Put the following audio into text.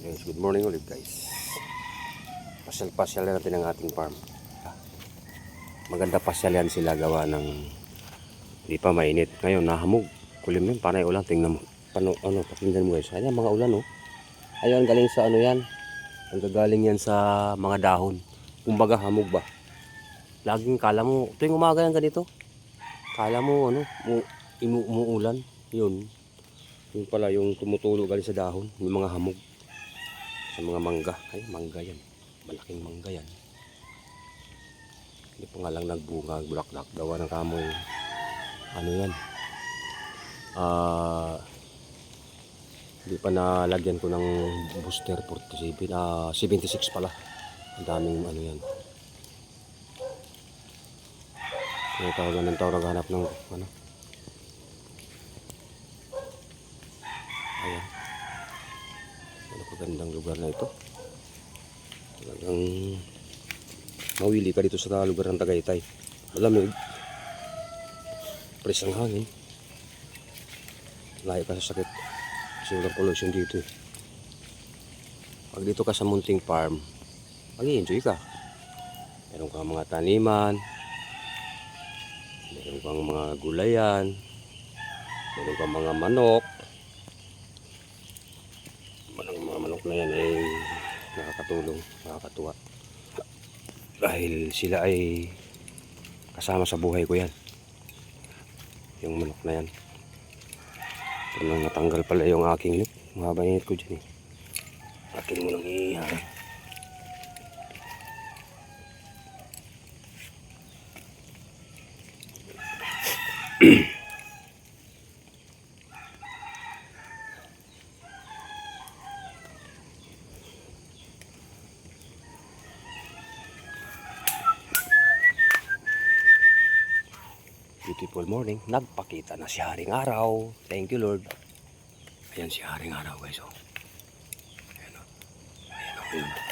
Guys, good morning ulit guys. Pasyal-pasyal natin ang ating farm. Maganda pasyalan sila, gawa ng hindi pa mainit. Ngayon nahamog. Kulim yun, panay ulan. Tingnan mo. Pakinggan mo guys. Ayan mga ulan oh. Ayan, galing sa ano yan. Ang gagaling yan sa mga dahon. Kumbaga hamog ba. Laging kala mo, tuwing umaga yan ganito. Kala mo umuulan. Yun. Yun pala yung tumutulo galing sa dahon. Yung mga hamog. Sa mga mangga. Ay, mangga yan. Malaking mangga yan. Hindi pa nga lang nagbunga, bulaklak. Gawa ng kamoy. Ano yan? Hindi pa nalagyan ko ng booster 47. 76 pala. Ang daming ano yan. Tawagan ng tao naghanap ng ano. Ayan. Ano kagandang lugar na ito. Talagang mawili ka dito sa lugar ng Tagaytay. Malamig. Press ang hangin. Layo ka sa sakit. Kasi walang pollution dito. Pag dito ka sa munting farm, mag-i-enjoy ka. Meron kang mga taniman. Meron kang mga gulayan. Meron kang mga manok. Mga manok na yan ay nakakatulong, nakakatuwa. Dahil sila ay kasama sa buhay ko yan. Yung manok na yan. Ito nang natanggal pala yung aking nip. Mahaba yung nip ko dyan eh. Akin mo nang iiharan. Beautiful morning. Nagpakita na si Haring Araw. Thank you Lord. Ayan si Haring Araw guys. Oh. Ayan o. Ayan o.